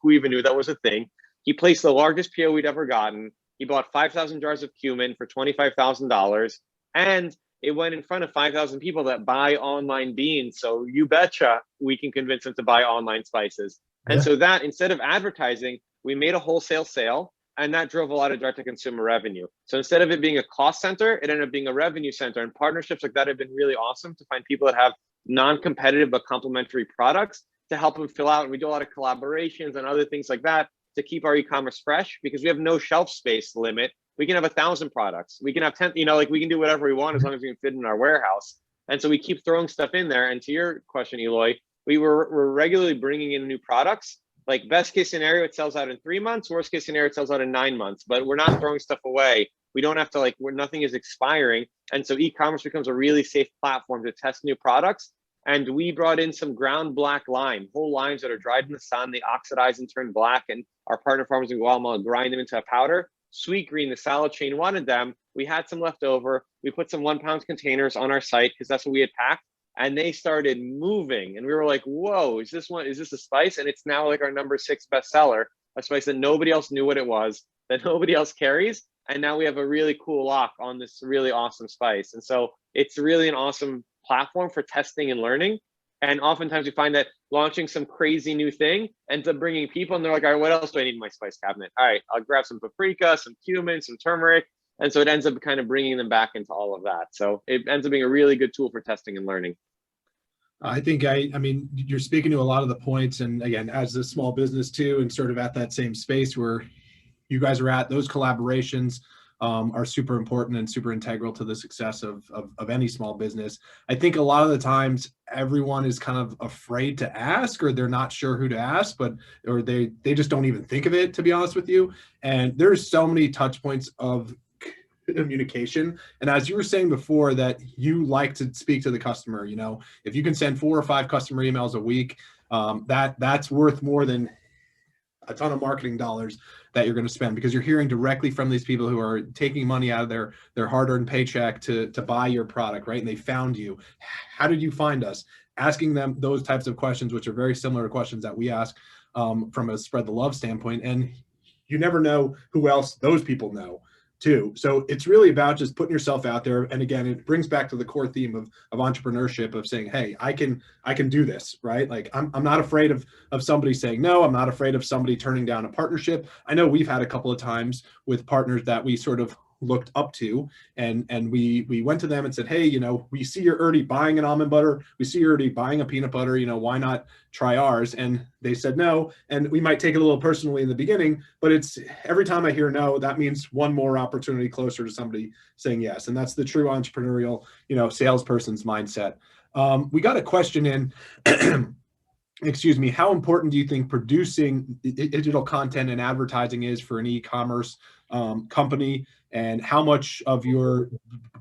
who even knew that was a thing. He placed the largest PO we'd ever gotten. He bought 5,000 jars of cumin for $25,000, and it went in front of 5,000 people that buy online beans. So you betcha we can convince them to buy online spices. And so that, instead of advertising, we made a wholesale sale, and that drove a lot of direct-to-consumer revenue. So instead of it being a cost center, it ended up being a revenue center. And partnerships like that have been really awesome to find people that have non-competitive but complementary products to help them fill out. And we do a lot of collaborations and other things like that to keep our e-commerce fresh, because we have no shelf space limit. We can have 1,000 products. We can have 10, we can do whatever we want as long as we can fit in our warehouse. And so we keep throwing stuff in there. And to your question, Eloy, we're regularly bringing in new products. Like, best case scenario, it sells out in 3 months. Worst case scenario, it sells out in 9 months. But we're not throwing stuff away. We don't have to, nothing is expiring. And so e-commerce becomes a really safe platform to test new products. And we brought in some ground black lime, whole limes that are dried in the sun, they oxidize and turn black, and our partner farmers in Guatemala grind them into a powder. Sweet Green, the salad chain, wanted them. We had some left over. We put some 1 pound containers on our site because that's what we had packed, and they started moving. And we were like, whoa, is this a spice? And it's now like our #6 bestseller, a spice that nobody else knew what it was, that nobody else carries. And now we have a really cool lock on this really awesome spice. And so it's really an awesome platform for testing and learning. And oftentimes we find that launching some crazy new thing ends up bringing people, and they're like, all right, what else do I need in my spice cabinet? All right, I'll grab some paprika, some cumin, some turmeric. And so it ends up kind of bringing them back into all of that. So it ends up being a really good tool for testing and learning. I think I mean, you're speaking to a lot of the points, and again, as a small business too, and sort of at that same space where you guys are at, those collaborations are super important and super integral to the success of any small business. I think a lot of the times everyone is kind of afraid to ask, or they're not sure who to ask, or they just don't even think of it, to be honest with you. And there's so many touch points of communication. And as you were saying before, that you like to speak to the customer, you know, if you can send 4 or 5 customer emails a week, that's worth more than a ton of marketing dollars that you're going to spend, because you're hearing directly from these people who are taking money out of their hard-earned paycheck to buy your product, right? And they found you. How did you find us? Asking them those types of questions, which are very similar to questions that we ask from a spread the love standpoint. And you never know who else those people know too. So it's really about just putting yourself out there. And again, it brings back to the core theme of entrepreneurship, of saying, hey, I can do this, right? Like I'm not afraid of somebody saying no. I'm not afraid of somebody turning down a partnership. I know we've had a couple of times with partners that we sort of looked up to, and we went to them and said, hey, you know, we see you're already buying an almond butter, we see you're already buying a peanut butter, you know, why not try ours? And they said no. And we might take it a little personally in the beginning, but it's every time I hear no, that means one more opportunity closer to somebody saying yes. And that's the true entrepreneurial, you know, salesperson's mindset. We got a question in excuse me, how important do you think producing digital content and advertising is for an e-commerce company, and how much of your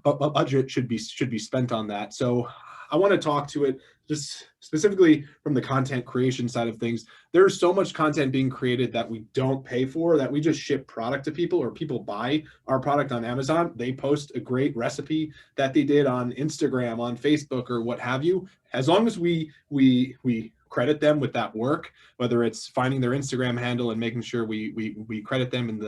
budget should be spent on that? So I want to talk to it just specifically from the content creation side of things. There's so much content being created that we don't pay for, that we just ship product to people, or people buy our product on Amazon. They post a great recipe that they did on Instagram, on Facebook, or what have you. As long as we credit them with that work, whether it's finding their Instagram handle and making sure we credit them in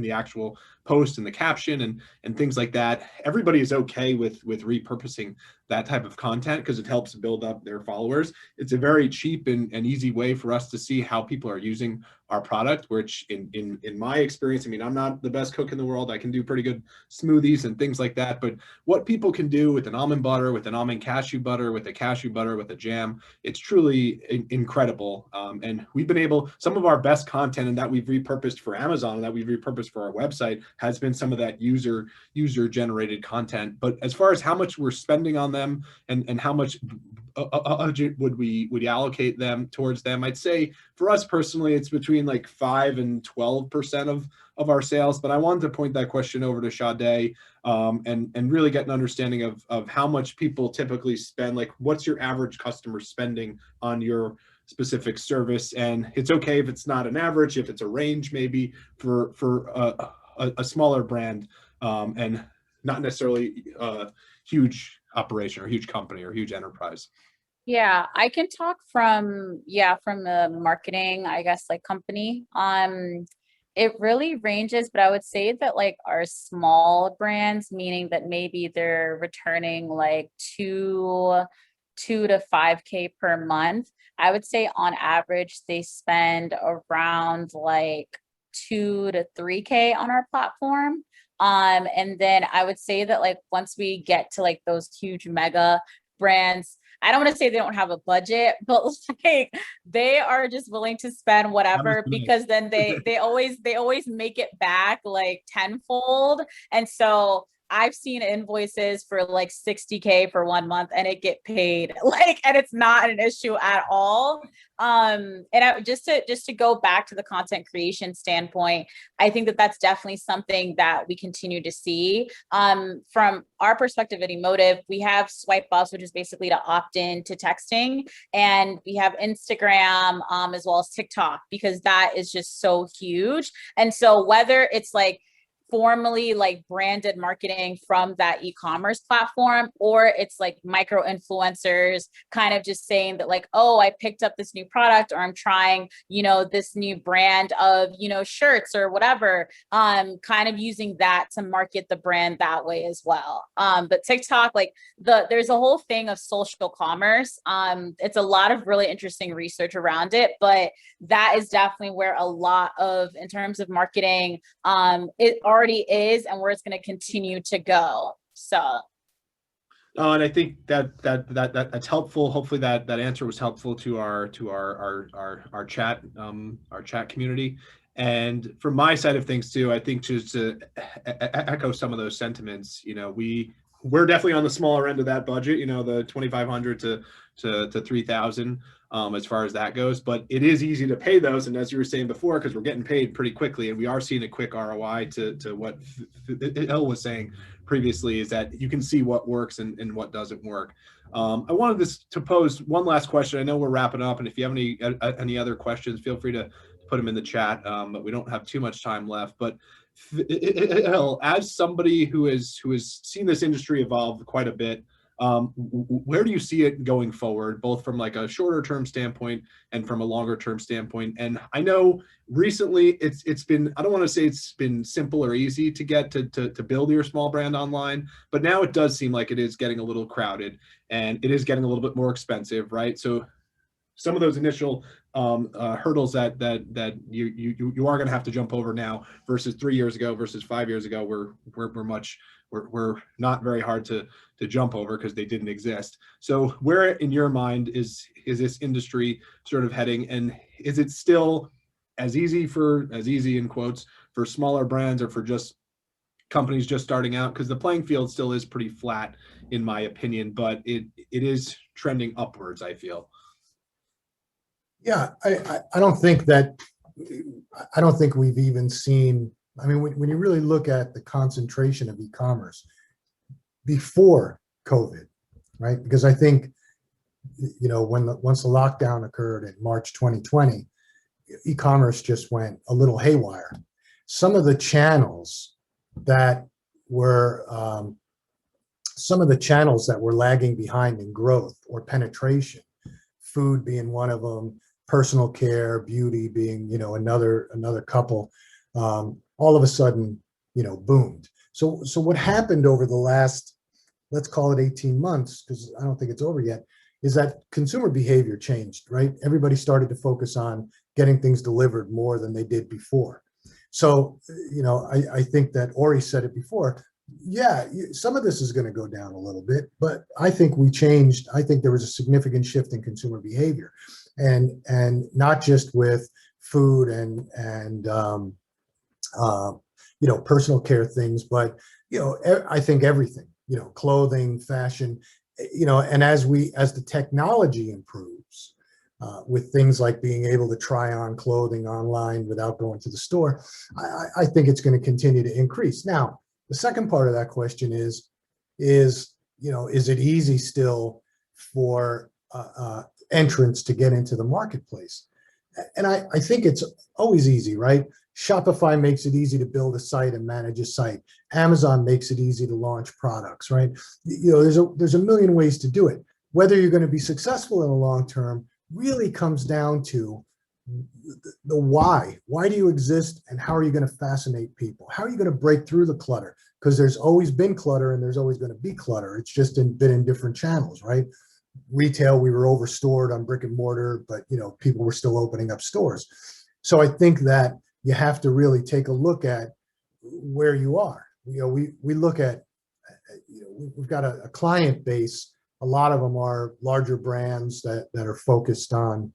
the actual post and the caption and things like that, everybody is okay with repurposing that type of content because it helps build up their followers. It's a very cheap and easy way for us to see how people are using our product, which in my experience, I mean, I'm not the best cook in the world. I can do pretty good smoothies and things like that, but what people can do with an almond butter, with an almond cashew butter, with a cashew butter, with a jam, it's truly incredible. And we've been able, some of our best content and that we've repurposed for Amazon and that we've repurposed for our website has been some of that user generated content. But as far as how much we're spending on them and how much budget would we allocate them towards them, I'd say for us personally, it's between like 5 and 12% of our sales. But I wanted to point that question over to Sade and really get an understanding of how much people typically spend. Like, what's your average customer spending on your specific service? And it's okay if it's not an average, if it's a range maybe for a smaller brand and not necessarily a huge operation or huge company or huge enterprise. Yeah, I can talk from the marketing, I guess, like company. It really ranges, but I would say that like our small brands, meaning that maybe they're returning like 2 to 5K per month. I would say on average, they spend around like 2 to 3K on our platform. And then I would say that like once we get to like those huge mega brands, I don't want to say they don't have a budget, but like they are just willing to spend whatever, because then they always make it back like tenfold. And so I've seen invoices for like 60K for 1 month and it get paid like, and it's not an issue at all. And just to go back to the content creation standpoint, I think that that's definitely something that we continue to see. From our perspective at Emotive, we have Swipe Ups, which is basically to opt in to texting, and we have Instagram as well as TikTok, because that is just so huge. And so whether it's like formally like branded marketing from that e-commerce platform, or it's like micro influencers kind of just saying that like, oh, I picked up this new product, or I'm trying, this new brand of, shirts or whatever, kind of using that to market the brand that way as well. But TikTok, like there's a whole thing of social commerce. It's a lot of really interesting research around it, but that is definitely where a lot of, in terms of marketing, it already is, and where it's going to continue to go. So. And I think that's helpful. Hopefully that answer was helpful to our chat community. And from my side of things too, I think just to echo some of those sentiments, we're definitely on the smaller end of that budget, the 2,500 to 3,000 as far as that goes. But it is easy to pay those, and as you were saying before, because we're getting paid pretty quickly, and we are seeing a quick ROI to what Phil was saying previously, is that you can see what works and what doesn't work. I wanted to pose one last question. I know we're wrapping up, and if you have any other questions, feel free to put them in the chat, but we don't have too much time left. But as somebody who has seen this industry evolve quite a bit, where do you see it going forward, both from like a shorter term standpoint and from a longer term standpoint? And I know recently it's been, I don't want to say it's been simple or easy to get to build your small brand online, but now it does seem like it is getting a little crowded and it is getting a little bit more expensive, right? So some of those initial hurdles that you are going to have to jump over now versus 3 years ago versus 5 years ago were not very hard to jump over because they didn't exist. So where in your mind is this industry sort of heading, and is it still as easy in quotes for smaller brands or for just companies just starting out? Because the playing field still is pretty flat in my opinion, but it is trending upwards, I feel. Yeah, I don't think we've even seen, I mean, when you really look at the concentration of e-commerce before COVID, right? Because I think, once the lockdown occurred in March 2020, e-commerce just went a little haywire. Some of the channels that were lagging behind in growth or penetration, food being one of them, personal care, beauty being, another couple, all of a sudden, boomed. So what happened over the last, let's call it 18 months, because I don't think it's over yet, is that consumer behavior changed, right? Everybody started to focus on getting things delivered more than they did before. So, I think that Ori said it before. Yeah, some of this is going to go down a little bit, but I think we changed. I think there was a significant shift in consumer behavior, and not just with food and personal care things, but I think everything, clothing, fashion, and as the technology improves, with things like being able to try on clothing online without going to the store, I think it's going to continue to increase. Now, the second part of that question is it easy still for entrants to get into the marketplace? And I think it's always easy, right? Shopify makes it easy to build a site and manage a site. Amazon makes it easy to launch products, right? There's a million ways to do it. Whether you're going to be successful in the long term really comes down to the why. Why do you exist, and how are you going to fascinate people? How are you going to break through the clutter? Because there's always been clutter and there's always going to be clutter. It's just been in different channels, right? Retail, we were overstored on brick and mortar, but people were still opening up stores. So I think that you have to really take a look at where you are. We look at, we've got a client base. A lot of them are larger brands that are focused on,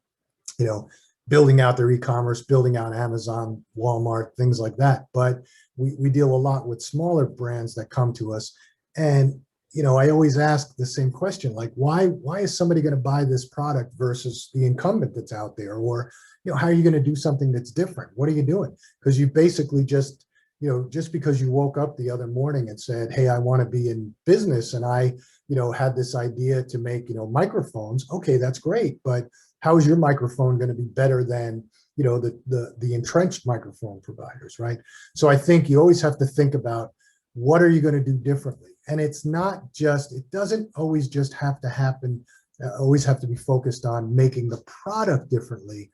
building out their e-commerce, building out Amazon, Walmart, things like that. But we deal a lot with smaller brands that come to us. And, you know, I always ask the same question, like, why is somebody going to buy this product versus the incumbent that's out there? Or, you know, how are you going to do something that's different? What are you doing? Because you basically just, you know, just because you woke up the other morning and said, hey, I want to be in business, and I, you know, had this idea to make, you know, microphones. Okay, that's great. But how is your microphone going to be better than, you know, the entrenched microphone providers, right? So I think you always have to think about, what are you going to do differently? And it's not just, it doesn't always just have to happen, always have to be focused on making the product differently.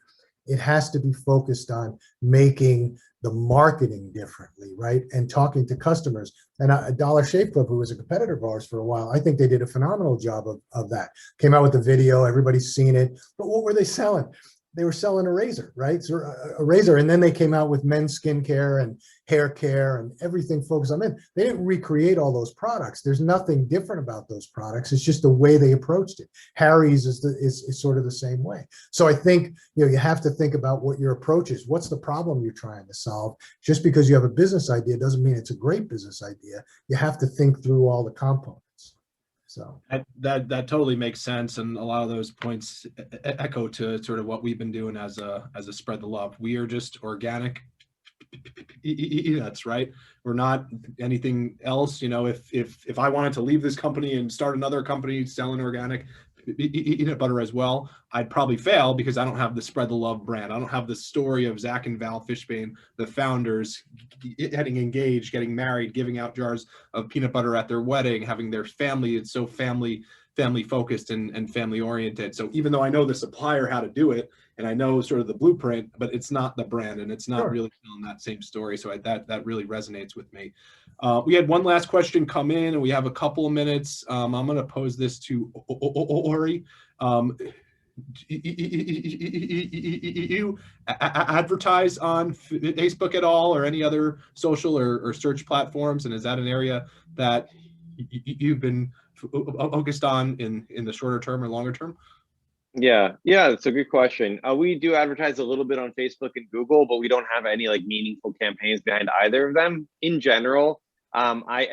It has to be focused on making the marketing differently, right? And talking to customers. And Dollar Shave Club, who was a competitor of ours for a while, I think they did a phenomenal job of that. Came out with the video, everybody's seen it. But what were they selling? They were selling a razor, right? So a razor. And then they came out with men's skincare and hair care and everything focused on men. They didn't recreate all those products. There's nothing different about those products. It's just the way they approached it. Harry's is sort of the same way. So I think, you know, you have to think about what your approach is. What's the problem you're trying to solve? Just because you have a business idea doesn't mean it's a great business idea. You have to think through all the components. So that totally makes sense, and a lot of those points echo to sort of what we've been doing as a spread the love. We are just organic peanuts, right? We're not anything else. You know, if I wanted to leave this company and start another company selling organic peanut butter as well, I'd probably fail because I don't have the spread the love brand. I don't have the story of Zach and Val Fishbane, the founders, getting engaged, getting married, giving out jars of peanut butter at their wedding, having their family. It's so family focused and family oriented. So even though I know the supplier how to do it, and I know sort of the blueprint, but it's not the brand, and it's not Sure. really telling that same story. So that really resonates with me. We had one last question come in, and we have a couple of minutes. I'm going to pose this to Ori. You advertise on Facebook at all, or any other social or search platforms? And is that an area that you've been focused on in the shorter term or longer term? Yeah, that's a good question. We do advertise a little bit on Facebook and Google, but we don't have any like meaningful campaigns behind either of them in general. I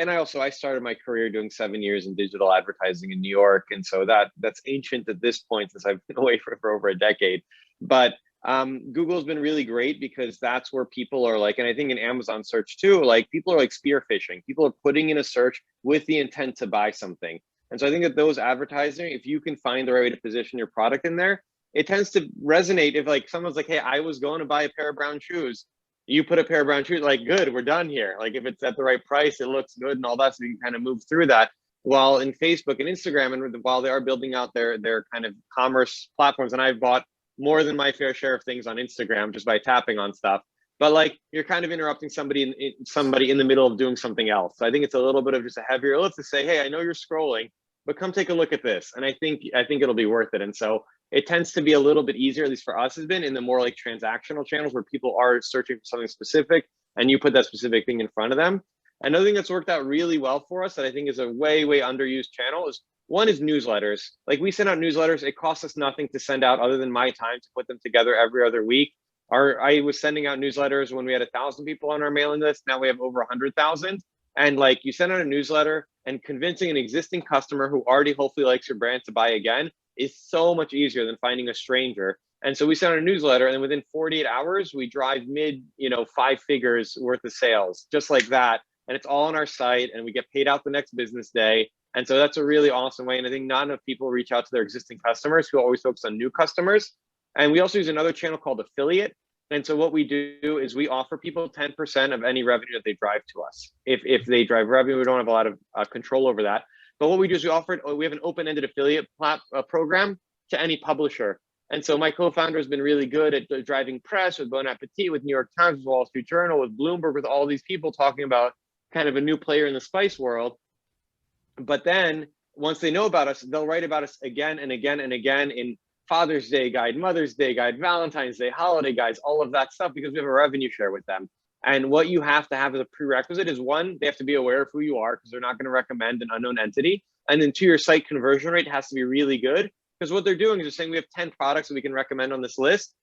started my career doing 7 years in digital advertising in New York, and so that's ancient at this point since I've been away for over a decade. But Google's been really great because that's where people are like, and I think in Amazon search too, like people are like spear phishing. People are putting in a search with the intent to buy something. And so I think that those advertising, if you can find the right way to position your product in there, it tends to resonate. If like someone's like, hey, I was going to buy a pair of brown shoes, you put a pair of brown shoes, like, good, we're done here. Like if it's at the right price, it looks good and all that, so you can kind of move through that. While in Facebook and Instagram, and while they are building out their kind of commerce platforms, and I've bought more than my fair share of things on Instagram just by tapping on stuff, but like you're kind of interrupting somebody in the middle of doing something else. So I think it's a little bit of just a heavier lift to say, hey, I know you're scrolling, but come take a look at this. And I think it'll be worth it. And so it tends to be a little bit easier, at least for us, has been in the more like transactional channels where people are searching for something specific and you put that specific thing in front of them. Another thing that's worked out really well for us that I think is a way underused channel is newsletters. Like we send out newsletters. It costs us nothing to send out other than my time to put them together every other week. I was sending out newsletters when we had 1,000 people on our mailing list. Now we have over 100,000. And like you send out a newsletter, and convincing an existing customer who already hopefully likes your brand to buy again is so much easier than finding a stranger. And so we send out a newsletter, and within 48 hours, we drive mid, 5 figures worth of sales, just like that. And it's all on our site, and we get paid out the next business day. And so that's a really awesome way. And I think not enough people reach out to their existing customers, who always focus on new customers. And we also use another channel called affiliate. And so what we do is we offer people 10% of any revenue that they drive to us. If they drive revenue, we don't have a lot of control over that. But what we do is we have an open-ended affiliate program to any publisher. And so my co-founder has been really good at driving press with Bon Appetit, with New York Times, with Wall Street Journal, with Bloomberg, with all these people talking about kind of a new player in the spice world. But then once they know about us, they'll write about us again and again and again in Father's Day guide, Mother's Day guide, Valentine's Day, holiday guides, all of that stuff, because we have a revenue share with them. And what you have to have as a prerequisite is, one, they have to be aware of who you are, because they're not going to recommend an unknown entity. And then two, your site conversion rate has to be really good, because what they're doing is they're saying we have 10 products that we can recommend on this list.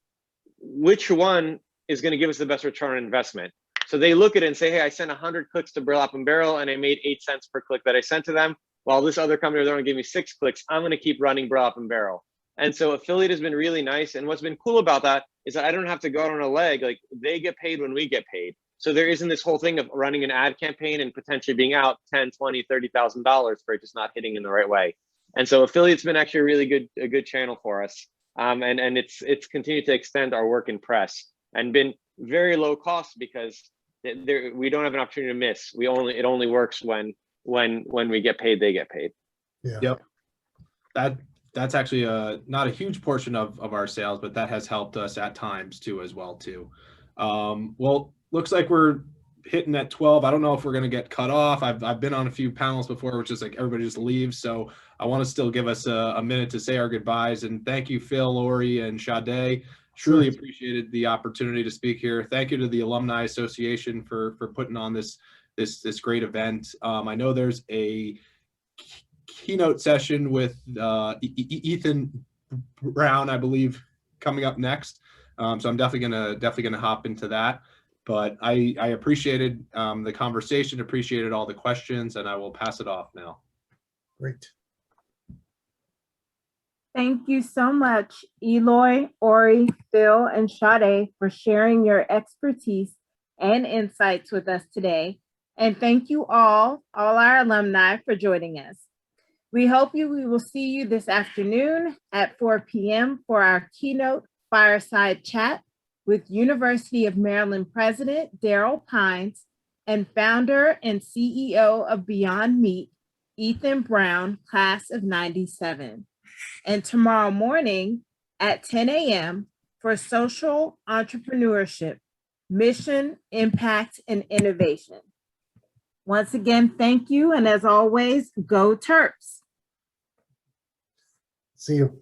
which one is going to give us the best return on investment? So they look at it and say, hey, I sent 100 clicks to Burlap and Barrel and I made 8 cents per click that I sent to them. While this other company, they're going to give me 6 clicks. I'm going to keep running Burlap and Barrel. And so affiliate has been really nice. And what's been cool about that is that I don't have to go out on a leg. Like, they get paid when we get paid. So there isn't this whole thing of running an ad campaign and potentially being out $10, $20, $30,000 for it just not hitting in the right way. And so affiliate's been actually a good channel for us. And it's continued to extend our work in press and been very low cost because we don't have an opportunity to miss. It only works when we get paid, they get paid. Yeah. Yep. That's actually not a huge portion of our sales, but that has helped us at times too, as well too. Well, looks like we're hitting at 12. I don't know if we're going to get cut off. I've been on a few panels before, which is like everybody just leaves. So I want to still give us a minute to say our goodbyes. And thank you, Phil, Ori, and Sade. Truly appreciated the opportunity to speak here. Thank you to the Alumni Association for putting on this great event. I know there's a keynote session with Ethan Brown, I believe, coming up next. So I'm definitely gonna hop into that. But I appreciated the conversation, appreciated all the questions, and I will pass it off now. Great. Thank you so much, Eloy, Ori, Phil, and Sade, for sharing your expertise and insights with us today. And thank you all our alumni, for joining us. We hope we will see you this afternoon at 4 p.m. for our keynote fireside chat with University of Maryland President Daryl Pines and founder and CEO of Beyond Meat, Ethan Brown, class of '97. And tomorrow morning at 10 a.m. for social entrepreneurship, mission, impact, and innovation. Once again, thank you. And as always, go Terps. See you.